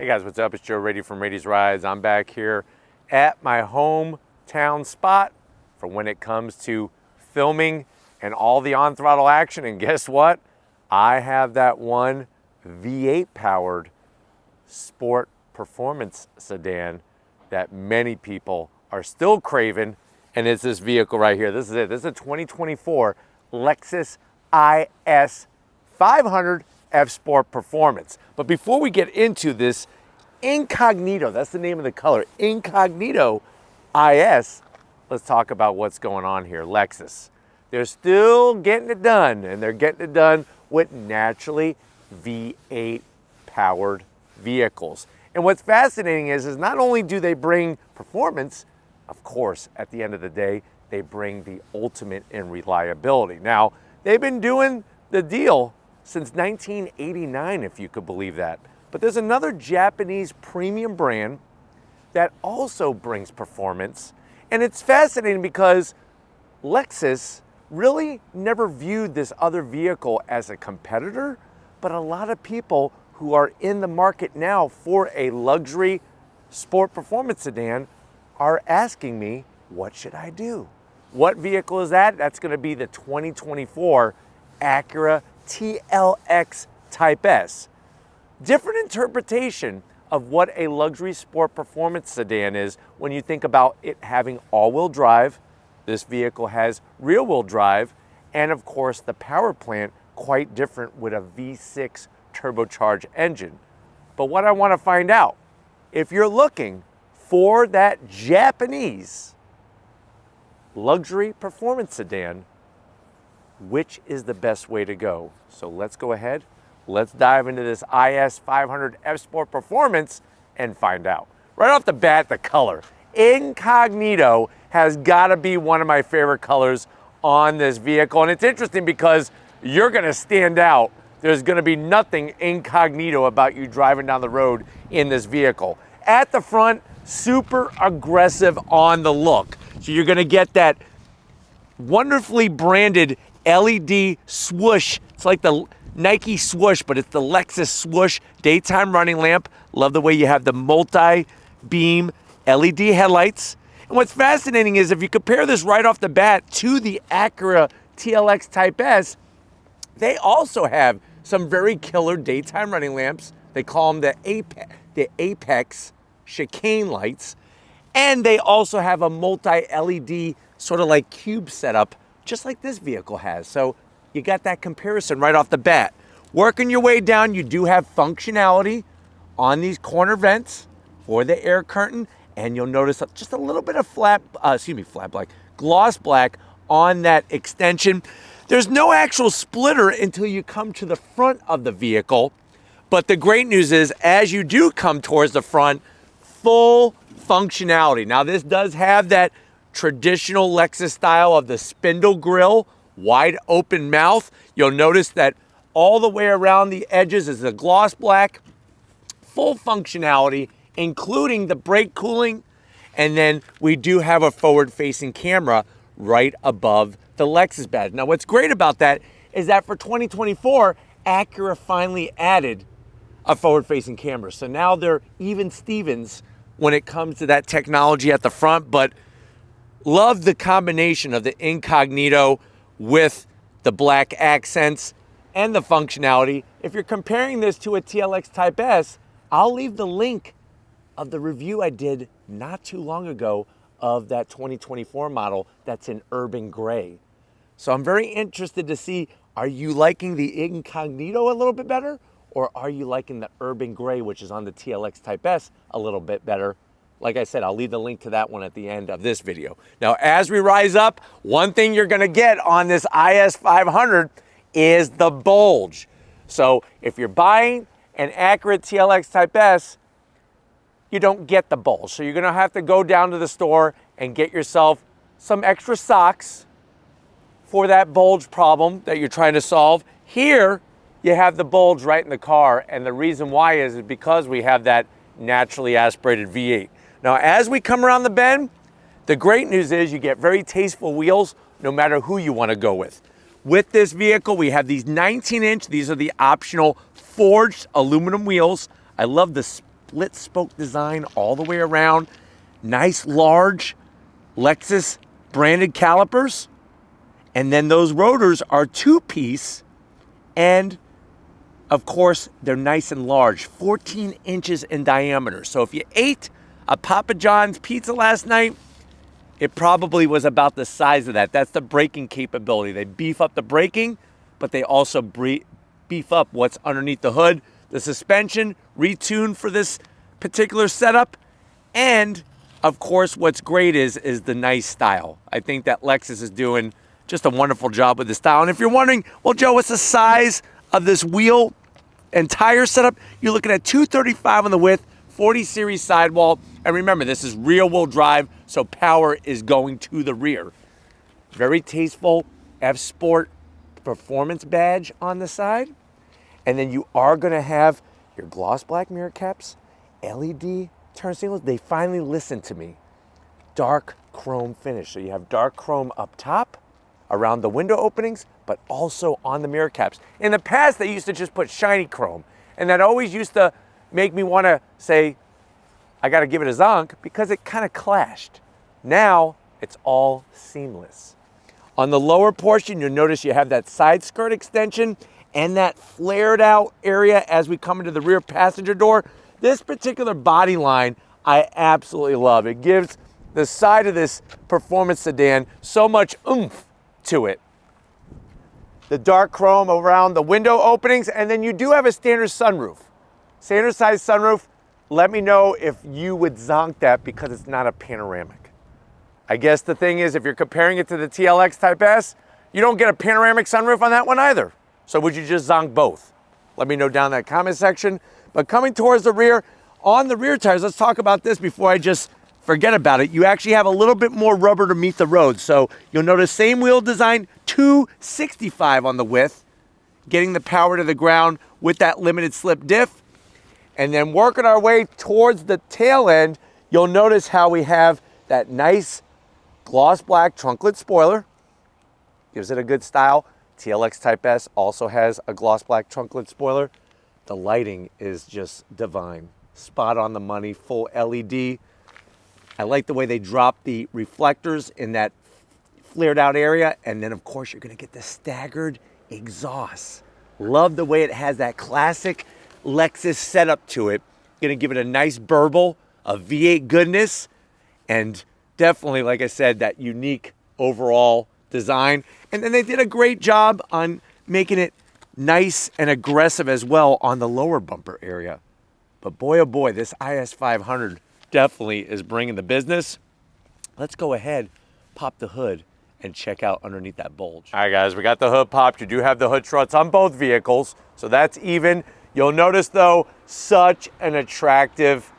Hey guys, what's up? It's Joe Raiti from Raiti's Rides. I'm back here at my hometown spot for when it comes to filming and all the on-throttle action. And guess what? I have that one V8 powered sport performance sedan that many people are still craving, and it's this vehicle right here. This is it. This is a 2024 Lexus IS 500 F Sport Performance. But before we get into this Incognito, that's the name of the color, Incognito IS, let's talk about what's going on here. Lexus, they're still getting it done, and they're getting it done with naturally V8 powered vehicles. And what's fascinating is not only do they bring performance, of course, at the end of the day, they bring the ultimate in reliability. Now, they've been doing the deal since 1989, if you could believe that. But there's another Japanese premium brand that also brings performance. And it's fascinating because Lexus really never viewed this other vehicle as a competitor, but a lot of people who are in the market now for a luxury sport performance sedan are asking me, what should I do? What vehicle is that? That's gonna be the 2024 Acura TLX Type S. Different interpretation of what a luxury sport performance sedan is when you think about it having all-wheel drive. This vehicle has rear-wheel drive, and of course the power plant quite different with a V6 turbocharged engine. But what I want to find out, if you're looking for that Japanese luxury performance sedan, which is the best way to go? So let's go ahead, let's dive into this IS 500 F Sport Performance and find out. Right off the bat, the color. Incognito has got to be one of my favorite colors on this vehicle. And it's interesting because you're going to stand out. There's going to be nothing incognito about you driving down the road in this vehicle. At the front, super aggressive on the look. So you're going to get that wonderfully branded LED swoosh. It's like the Nike swoosh, but it's the Lexus swoosh daytime running lamp. Love the way you have the multi-beam LED headlights. And what's fascinating is if you compare this right off the bat to the Acura TLX Type S, they also have some very killer daytime running lamps. They call them the Apex chicane lights. And they also have a multi-LED sort of like cube setup, just like this vehicle has. So you got that comparison right off the bat. Working your way down, you do have functionality on these corner vents for the air curtain, and you'll notice just a little bit of gloss black on that extension. There's no actual splitter until you come to the front of the vehicle, but the great news is as you do come towards the front, full functionality. Now this does have that traditional Lexus style of the spindle grille, wide open mouth. You'll notice that all the way around the edges is a gloss black, full functionality, including the brake cooling. And then we do have a forward-facing camera right above the Lexus badge. Now what's great about that is that for 2024, Acura finally added a forward-facing camera. So now they're even Stevens when it comes to that technology at the front, but love the combination of the Incognito with the black accents and the functionality. If you're comparing this to a TLX Type S, I'll leave the link of the review I did not too long ago of that 2024 model that's in urban gray. So I'm very interested to see, are you liking the Incognito a little bit better, or are you liking the urban gray, which is on the TLX Type S, a little bit better? Like I said, I'll leave the link to that one at the end of this video. Now, as we rise up, one thing you're gonna get on this IS 500 is the bulge. So if you're buying an Acura TLX Type S, you don't get the bulge. So you're gonna have to go down to the store and get yourself some extra socks for that bulge problem that you're trying to solve. Here, you have the bulge right in the car, and the reason why is because we have that naturally aspirated V8. Now, as we come around the bend, the great news is you get very tasteful wheels no matter who you want to go with. With this vehicle, we have these 19-inch, these are the optional forged aluminum wheels. I love the split spoke design all the way around. Nice large Lexus branded calipers. And then those rotors are 2-piece, and of course, they're nice and large, 14 inches in diameter. So if you ate a Papa John's pizza last night, it probably was about the size of that. That's the braking capability. They beef up the braking, but they also beef up what's underneath the hood. The suspension retuned for this particular setup. And of course, what's great is the nice style. I think that Lexus is doing just a wonderful job with the style. And if you're wondering, well, Joe, what's the size of this wheel and tire setup? You're looking at 235 on the width, 40 series sidewall. And remember, this is rear wheel drive, so power is going to the rear. Very tasteful F Sport performance badge on the side. And then you are gonna have your gloss black mirror caps, LED turn signals. They finally listened to me. Dark chrome finish. So you have dark chrome up top, around the window openings, but also on the mirror caps. In the past, they used to just put shiny chrome, and that always used to make me want to say, I got to give it a zonk, because it kind of clashed. Now, it's all seamless. On the lower portion, you'll notice you have that side skirt extension and that flared out area as we come into the rear passenger door. This particular body line, I absolutely love. It gives the side of this performance sedan so much oomph to it. The dark chrome around the window openings, and then you do have a standard sunroof. Standard size sunroof. Let me know if you would zonk that because it's not a panoramic. I guess the thing is, if you're comparing it to the TLX Type S, you don't get a panoramic sunroof on that one either. So would you just zonk both? Let me know down in that comment section. But coming towards the rear, on the rear tires, let's talk about this before I just forget about it. You actually have a little bit more rubber to meet the road. So you'll notice same wheel design, 265 on the width, getting the power to the ground with that limited slip diff. And then working our way towards the tail end, you'll notice how we have that nice gloss black trunklet spoiler. Gives it a good style. TLX Type S also has a gloss black trunklet spoiler. The lighting is just divine. Spot on the money, full LED. I like the way they drop the reflectors in that flared out area. And then of course you're gonna get the staggered exhaust. Love the way it has that classic Lexus setup to it. Gonna give it a nice burble of V8 goodness. And definitely, like I said, that unique overall design. And then they did a great job on making it nice and aggressive as well on the lower bumper area. But boy, oh boy, this IS 500 definitely is bringing the business. Let's go ahead, pop the hood, and check out underneath that bulge. All right, guys, we got the hood popped. You do have the hood struts on both vehicles, so that's even. You'll notice, though, such an attractive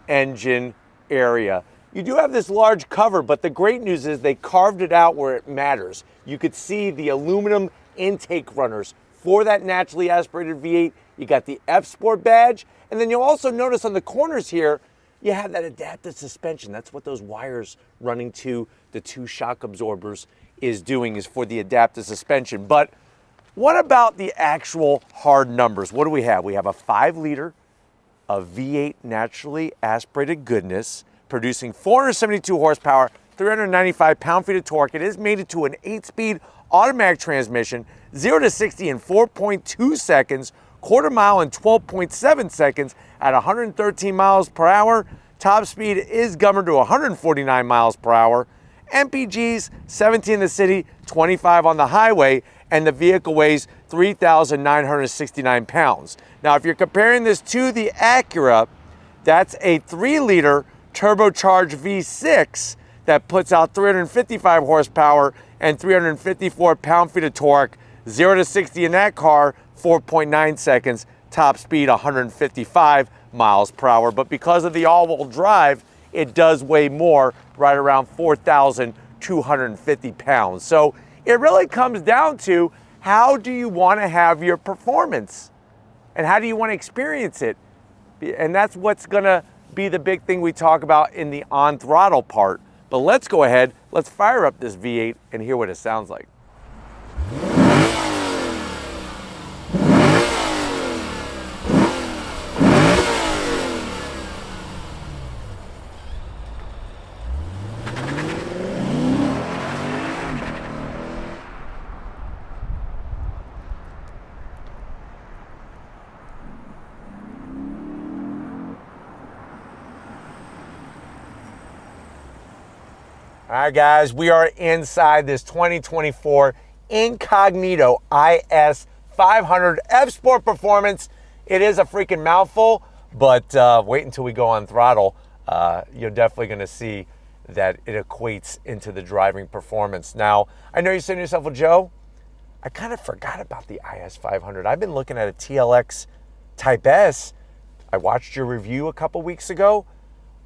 engine area. You do have this large cover, but the great news is they carved it out where it matters. You could see the aluminum intake runners for that naturally aspirated V8. You got the F Sport badge, and then you'll also notice on the corners here, you have that adaptive suspension. That's what those wires running to the two shock absorbers is doing, is for the adaptive suspension. But what about the actual hard numbers? What do we have? We have a 5-liter of V8 naturally aspirated goodness, producing 472 horsepower, 395 pound-feet of torque. It is mated to an 8-speed automatic transmission, 0 to 60 in 4.2 seconds, quarter mile in 12.7 seconds at 113 miles per hour. Top speed is governed to 149 miles per hour. MPGs, 17 in the city, 25 on the highway, and the vehicle weighs 3,969 pounds. Now, if you're comparing this to the Acura, that's a 3-liter turbocharged V6 that puts out 355 horsepower and 354 pound-feet of torque, 0 to 60 in that car, 4.9 seconds, top speed 155 miles per hour. But because of the all-wheel drive, it does weigh more, right around 4,250 pounds. So it really comes down to, how do you want to have your performance? And how do you want to experience it? And that's what's gonna be the big thing we talk about in the on-throttle part. But let's go ahead, let's fire up this V8 and hear what it sounds like. All right, guys, we are inside this 2024 Incognito IS 500 F-Sport Performance. It is a freaking mouthful, but wait until we go on throttle. You're definitely going to see that it equates into the driving performance. Now, I know you're saying to yourself, well, Joe, I kind of forgot about the IS 500. I've been looking at a TLX Type S. I watched your review a couple weeks ago,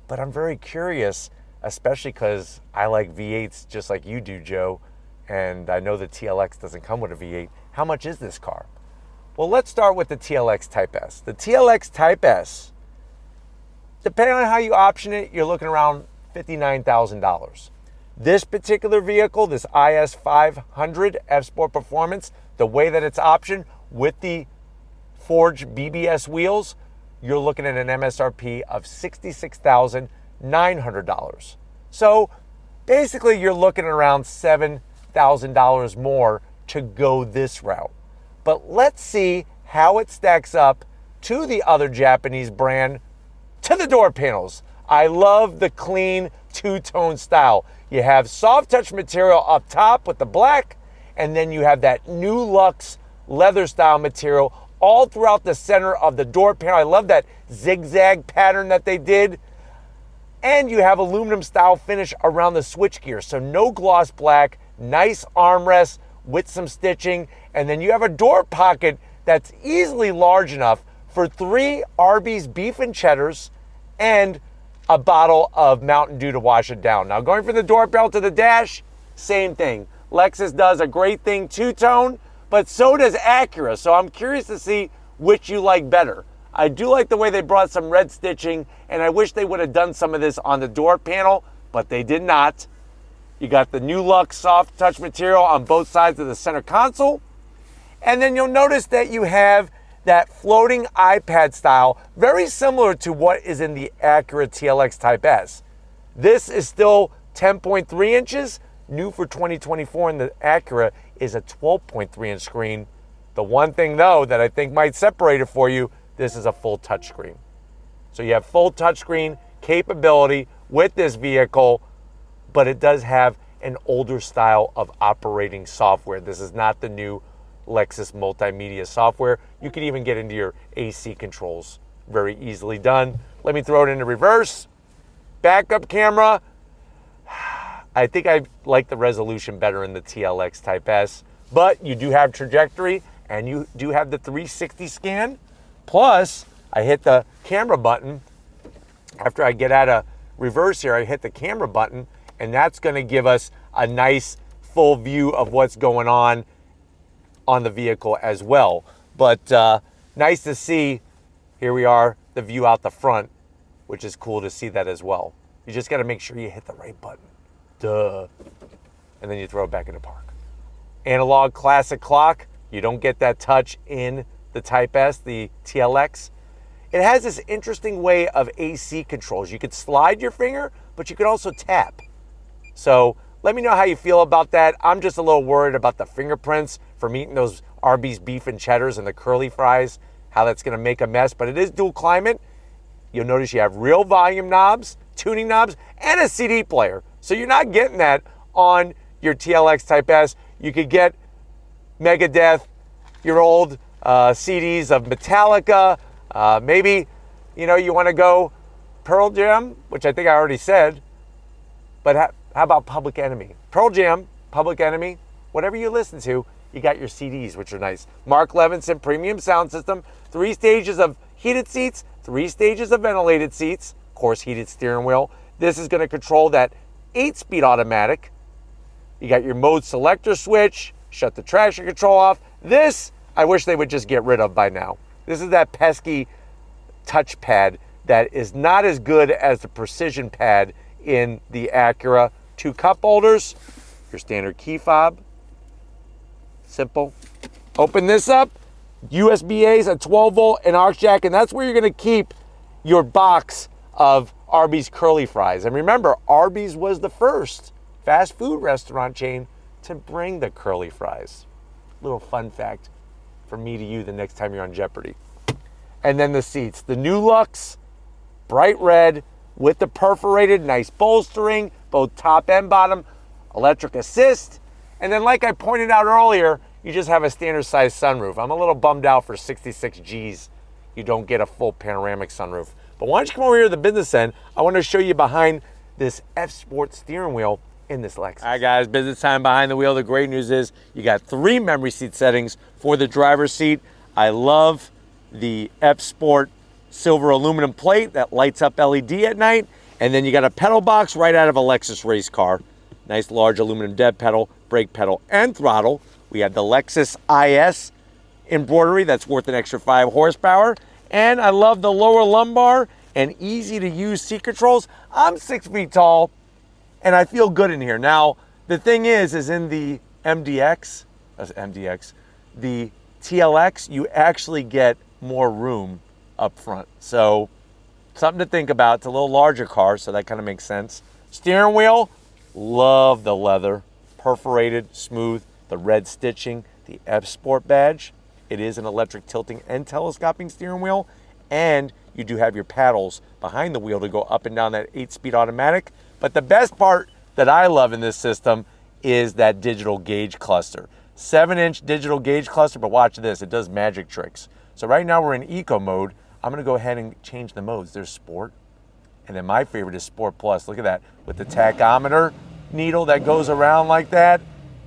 but I'm very curious, especially because I like V8s just like you do, Joe, and I know the TLX doesn't come with a V8. How much is this car? Well, let's start with the TLX Type S. The TLX Type S, depending on how you option it, you're looking around $59,000. This particular vehicle, this IS 500 F-Sport Performance, the way that it's optioned with the forged BBS wheels, you're looking at an MSRP of $66,900. So basically you're looking at around $7,000 more to go this route. But let's see how it stacks up to the other Japanese brand, to the door panels. I love the clean two-tone style. You have soft touch material up top with the black, and then you have that new luxe leather style material all throughout the center of the door panel. I love that zigzag pattern that they did. And you have aluminum style finish around the switchgear. So no gloss black, nice armrest with some stitching. And then you have a door pocket that's easily large enough for 3 Arby's beef and cheddars and a bottle of Mountain Dew to wash it down. Now going from the door bell to the dash, same thing. Lexus does a great thing two-tone, but so does Acura. So I'm curious to see which you like better. I do like the way they brought some red stitching, and I wish they would have done some of this on the door panel, but they did not. You got the new luxe soft touch material on both sides of the center console. And then you'll notice that you have that floating iPad style, very similar to what is in the Acura TLX Type S. This is still 10.3 inches. New for 2024 in the Acura is a 12.3 inch screen. The one thing though that I think might separate it for you, this is a full touchscreen. So you have full touchscreen capability with this vehicle, but it does have an older style of operating software. This is not the new Lexus multimedia software. You can even get into your AC controls. Very easily done. Let me throw it into reverse. Backup camera. I think I like the resolution better in the TLX Type S, but you do have trajectory and you do have the 360 scan. Plus, I hit the camera button. After I get out of reverse here, I hit the camera button, and that's going to give us a nice full view of what's going on the vehicle as well. But nice to see, here we are, the view out the front, which is cool to see that as well. You just got to make sure you hit the right button. Duh. And then you throw it back into park. Analog classic clock. You don't get that touch in the Type S, the TLX. It has this interesting way of AC controls. You could slide your finger, but you could also tap. So let me know how you feel about that. I'm just a little worried about the fingerprints from eating those Arby's beef and cheddars and the curly fries, how that's going to make a mess. But it is dual climate. You'll notice you have real volume knobs, tuning knobs, and a CD player. So you're not getting that on your TLX Type S. You could get Megadeth, your old CDs of Metallica. Maybe, you want to go Pearl Jam, which I think I already said. But how about Public Enemy? Pearl Jam, Public Enemy, whatever you listen to, you got your CDs, which are nice. Mark Levinson premium sound system, 3 stages of heated seats, 3 stages of ventilated seats, of course, heated steering wheel. This is going to control that 8-speed automatic. You got your mode selector switch, shut the traction control off. This, I wish they would just get rid of by now. This is that pesky touchpad that is not as good as the precision pad in the Acura. 2 cup holders, your standard key fob. Simple. Open this up. USB-A's, a 12-volt, and aux jack, and that's where you're going to keep your box of Arby's curly fries. And remember, Arby's was the first fast food restaurant chain to bring the curly fries. Little fun fact for me to you the next time you're on Jeopardy. And then the seats. The new luxe, bright red, with the perforated, nice bolstering, both top and bottom, electric assist. And then like I pointed out earlier, you just have a standard size sunroof. I'm a little bummed out for 66 G's. You don't get a full panoramic sunroof. But why don't you come over here to the business end? I want to show you behind this F-Sport steering wheel in this Lexus. All right guys, business time behind the wheel. The great news is you got 3 memory seat settings for the driver's seat. I love the F-Sport silver aluminum plate that lights up LED at night. And then you got a pedal box right out of a Lexus race car. Nice large aluminum dead pedal, brake pedal, and throttle. We have the Lexus IS embroidery that's worth an extra 5 horsepower. And I love the lower lumbar and easy to use seat controls. I'm 6 feet tall and I feel good in here. Now, the thing is in the the TLX, you actually get more room up front. So something to think about. It's a little larger car, so that kind of makes sense. Steering wheel, love the leather, perforated, smooth, the red stitching, the F-Sport badge. It is an electric tilting and telescoping steering wheel, and you do have your paddles behind the wheel to go up and down that 8-speed automatic. But the best part that I love in this system is that digital gauge cluster. 7-inch digital gauge cluster, but watch this, it does magic tricks. So right now we're in eco mode. I'm gonna go ahead and change the modes. There's sport, and then my favorite is Sport Plus. Look at that, with the tachometer needle that goes around like that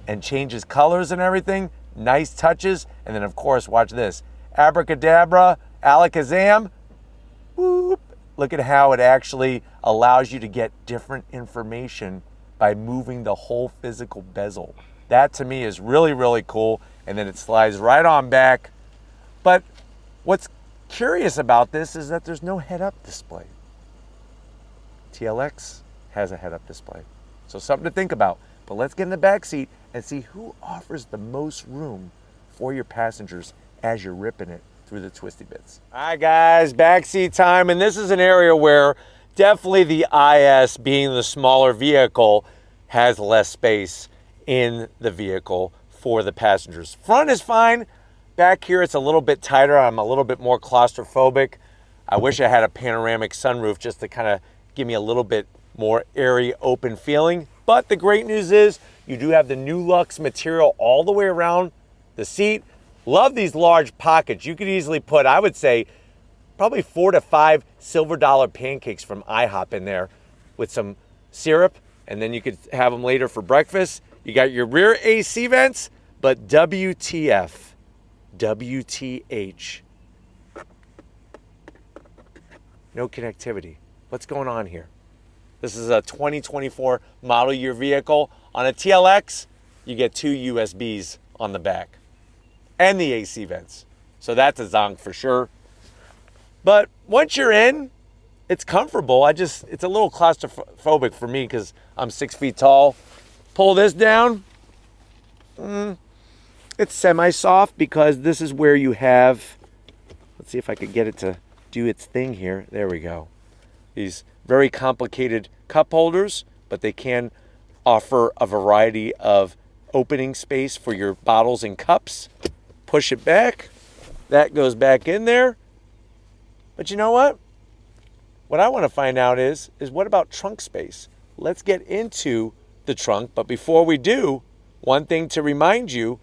and changes colors and everything. Nice touches. And then of course, watch this. Abracadabra, alakazam. Whoop. Look at how it actually allows you to get different information by moving the whole physical bezel. That to me is really, really cool. And then it slides right on back. But what's curious about this is that there's no head-up display. TLX has a head-up display. So something to think about. But let's get in the back seat and see who offers the most room for your passengers as you're ripping it through the twisty bits. All right guys, backseat time. And this is an area where definitely the IS, being the smaller vehicle, has less space in the vehicle for the passengers. Front is fine. Back here it's a little bit tighter. I'm a little bit more claustrophobic. I wish I had a panoramic sunroof just to kind of give me a little bit more airy, open feeling. But the great news is you do have the new Lux material all the way around the seat. Love these large pockets. You could easily put, I would say, probably 4 to 5 silver dollar pancakes from IHOP in there with some syrup, and then you could have them later for breakfast. You got your rear AC vents, but WTF, WTH, no connectivity. What's going on here? This is a 2024 model year vehicle. On a TLX, you get 2 USBs on the back and the AC vents. So that's a zonk for sure. But once you're in, it's comfortable. It's a little claustrophobic for me because I'm 6 feet tall. Pull this down. It's semi-soft because this is where you have, let's see if I could get it to do its thing here. There we go. These very complicated cup holders, but they can offer a variety of opening space for your bottles and cups. Push it back. That goes back in there. But you know what? What I want to find out is what about trunk space? Let's get into the trunk. But before we do, one thing to remind you,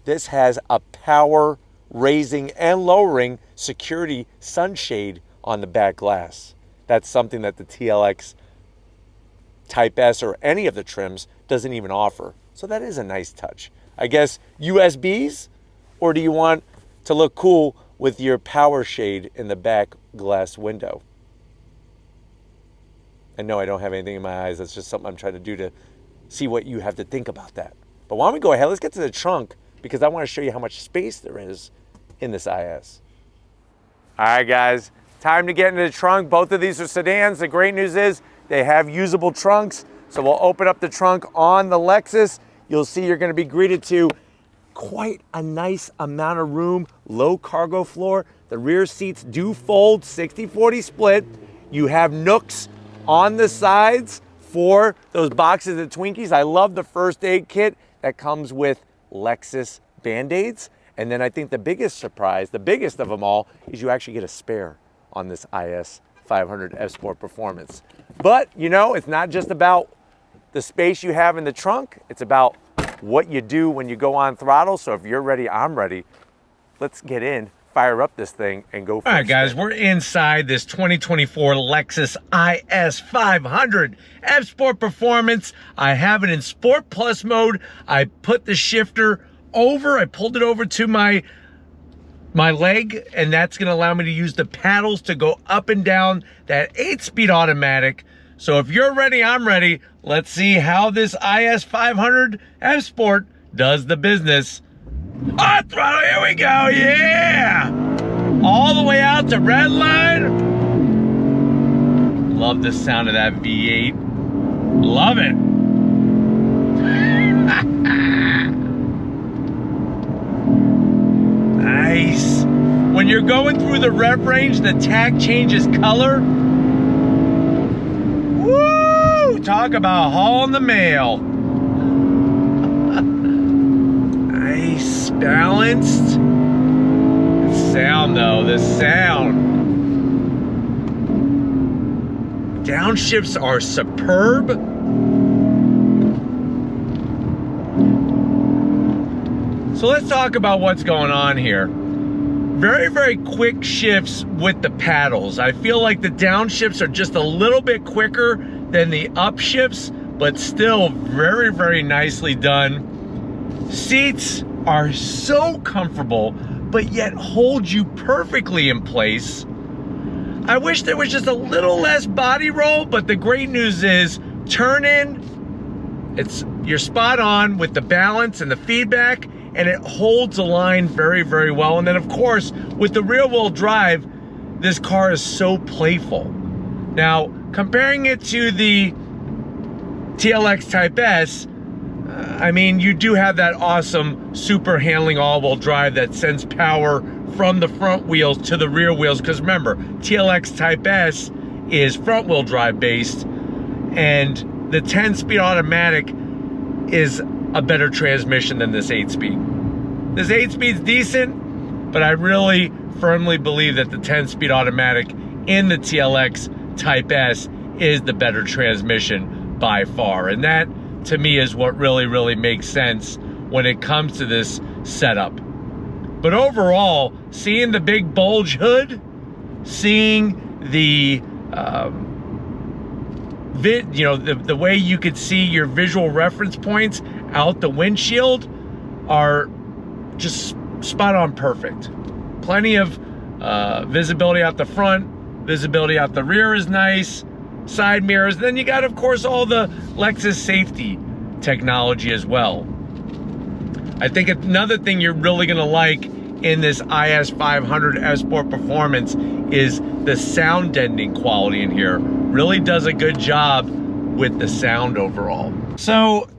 this has a power raising and lowering security sunshade on the back glass. That's something that the TLX Type S or any of the trims doesn't even offer. So that is a nice touch. I guess USBs, or do you want to look cool with your power shade in the back glass window? And no, I don't have anything in my eyes. That's just something I'm trying to do to see what you have to think about that. But why don't we go ahead, let's get to the trunk because I want to show you how much space there is in this IS. All right, guys, time to get into the trunk. Both of these are sedans. The great news is they have usable trunks. So we'll open up the trunk on the Lexus. You'll see you're going to be greeted to quite a nice amount of room, low cargo floor. The rear seats do fold, 60-40 split. You have nooks on the sides for those boxes of Twinkies. I love the first aid kit that comes with Lexus Band-Aids. And then I think the biggest surprise, the biggest of them all, is you actually get a spare on this IS 500 F Sport Performance. But you know, it's not just about the space you have in the trunk, it's about what you do when you go on throttle. So if you're ready, I'm ready. Let's get in, fire up this thing, and go for it. All right, guys, we're inside this 2024 Lexus IS 500 F Sport Performance. I have it in Sport Plus mode. I put the shifter over, I pulled it over to my leg, and that's gonna allow me to use the paddles to go up and down that 8-speed automatic. So if you're ready, I'm ready. Let's see how this IS 500 F Sport does the business. On throttle, here we go, yeah! All the way out to red line. Love the sound of that V8. Love it. Nice. When you're going through the rev range, the tach changes color. Woo! Talk about hauling the mail. Nice, balanced. The sound though, the sound. Downshifts are superb. So let's talk about what's going on here. Very, very quick shifts with the paddles. I feel like the downshifts are just a little bit quicker than the upshifts, but still very, very nicely done. Seats are so comfortable, but yet hold you perfectly in place. I wish there was just a little less body roll, but the great news is turn in, you're spot on with the balance and the feedback, and it holds the line very, very well. And then of course, with the rear wheel drive, this car is so playful. Now, comparing it to the TLX Type S, I mean, you do have that awesome super handling all-wheel drive that sends power from the front wheels to the rear wheels. Because remember, TLX Type S is front wheel drive based, and the 10-speed automatic is a better transmission than this 8-speed. This 8-speed's decent, but I really firmly believe that the 10-speed automatic in the TLX Type S is the better transmission by far. And that, to me, is what really, really makes sense when it comes to this setup. But overall, seeing the big bulge hood, seeing the the way you could see your visual reference points out the windshield are just spot on perfect. Plenty of visibility out the front, visibility out the rear is nice, side mirrors. Then you got, of course, all the Lexus safety technology as well. I think another thing you're really gonna like in this IS 500 F Sport Performance is the sound deadening quality in here. Really does a good job with the sound overall. So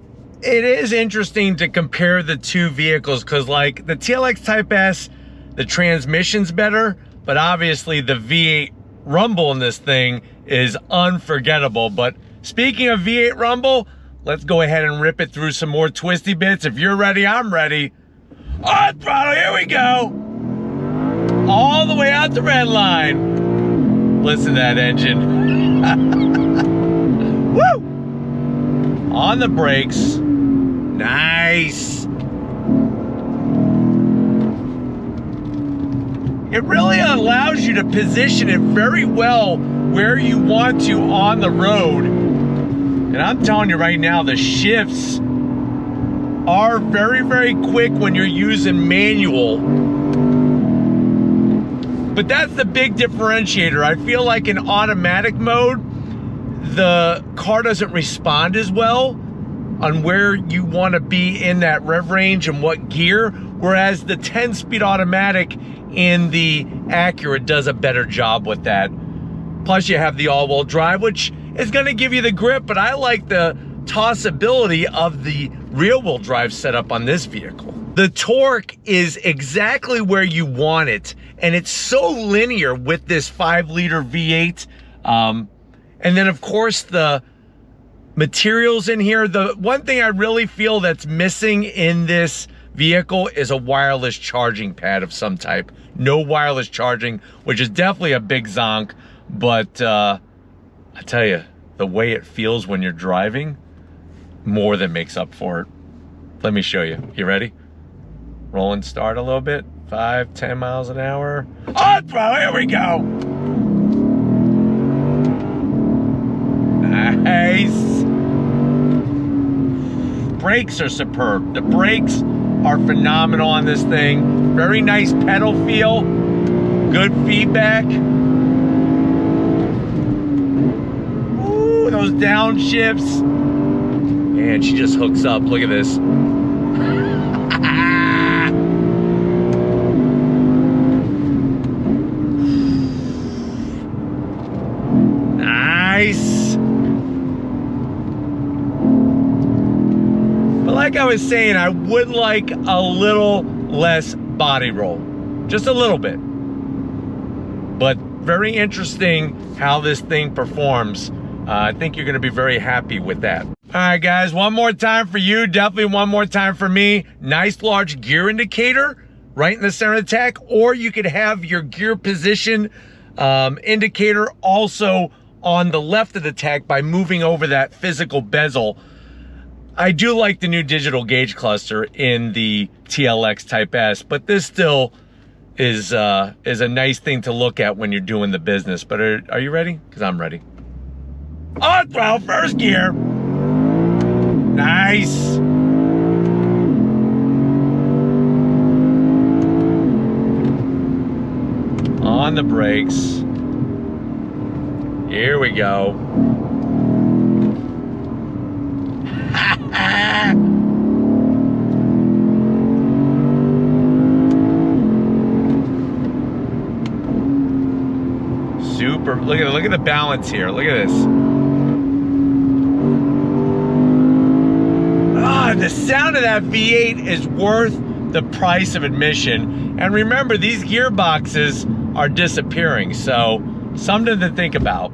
it is interesting to compare the two vehicles, because like the TLX Type S, the transmission's better, but obviously the V8 rumble in this thing is unforgettable. But speaking of V8 rumble, let's go ahead and rip it through some more twisty bits. If you're ready, I'm ready. On throttle, here we go. All the way out the red line. Listen to that engine. Woo! On the brakes. Nice. It really allows you to position it very well where you want to on the road. And I'm telling you right now, the shifts are very, very quick when you're using manual. But that's the big differentiator. I feel like in automatic mode, the car doesn't respond as well on where you want to be in that rev range and what gear, whereas the 10-speed automatic in the Acura does a better job with that. Plus you have the all-wheel drive, which is going to give you the grip, but I like the tossability of the rear-wheel drive setup on this vehicle. The torque is exactly where you want it, and it's so linear with this 5-liter V8. And then of course the materials in here. The one thing I really feel that's missing in this vehicle is a wireless charging pad of some type. No wireless charging, which is definitely a big zonk. But I tell you, the way it feels when you're driving more than makes up for it. Let me show you. You ready? Roll and start a little bit. 5, 10 miles an hour. Oh, bro, here we go. Nice. Brakes are superb. The brakes are phenomenal on this thing. Very nice pedal feel. Good feedback. Ooh, those downshifts. Man, she just hooks up. Look at this. Nice. But like I was saying, I would like a little less body roll. Just a little bit. But very interesting how this thing performs. I think you're going to be very happy with that. All right, guys, one more time for you. Definitely one more time for me. Nice large gear indicator right in the center of the tach. Or you could have your gear position indicator also on the left of the tach by moving over that physical bezel. I do like the new digital gauge cluster in the TLX Type S, but this still is a nice thing to look at when you're doing the business. But are you ready? Because I'm ready. Oh, well, first gear. Nice. On the brakes. Here we go. Super. Look at the balance here. Look at this. The sound of that V8 is worth the price of admission. And remember, these gearboxes are disappearing, so something to think about.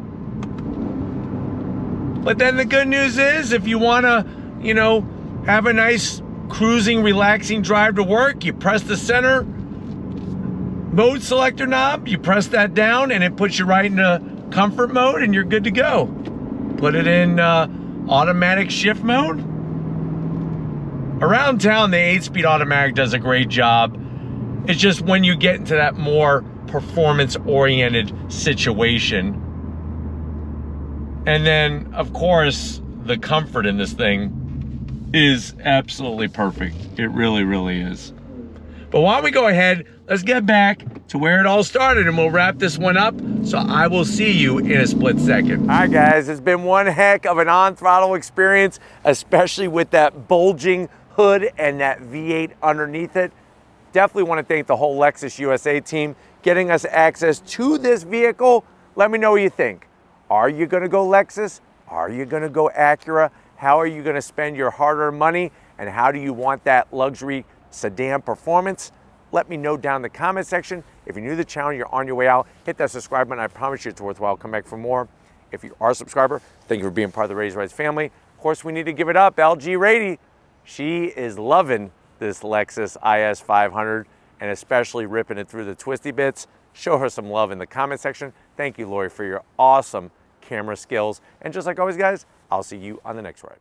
But then the good news is, if you want to, you know, have a nice cruising, relaxing drive to work, you press the center mode selector knob, you press that down, and it puts you right into comfort mode, and you're good to go. Put it in automatic shift mode. Around town, the 8-speed automatic does a great job. It's just when you get into that more performance-oriented situation. And then, of course, the comfort in this thing is absolutely perfect. It really, really is. But why don't we go ahead, let's get back to where it all started, and we'll wrap this one up. So I will see you in a split second. All right, guys, it's been one heck of an on-throttle experience, especially with that bulging hood and that V8 underneath it. Definitely want to thank the whole Lexus USA team getting us access to this vehicle. Let me know what you think. Are you going to go Lexus? Are you going to go Acura? How are you going to spend your hard-earned money? And how do you want that luxury sedan performance? Let me know down in the comment section. If you're new to the channel, you're on your way out, hit that subscribe button. I promise you it's worthwhile. Come back for more. If you are a subscriber, thank you for being part of the Raiti Rides family. Of course, we need to give it up. LG Raiti, she is loving this Lexus IS 500 and especially ripping it through the twisty bits. Show her some love in the comment section. Thank you, Lori, for your awesome camera skills. And just like always, guys, I'll see you on the next ride.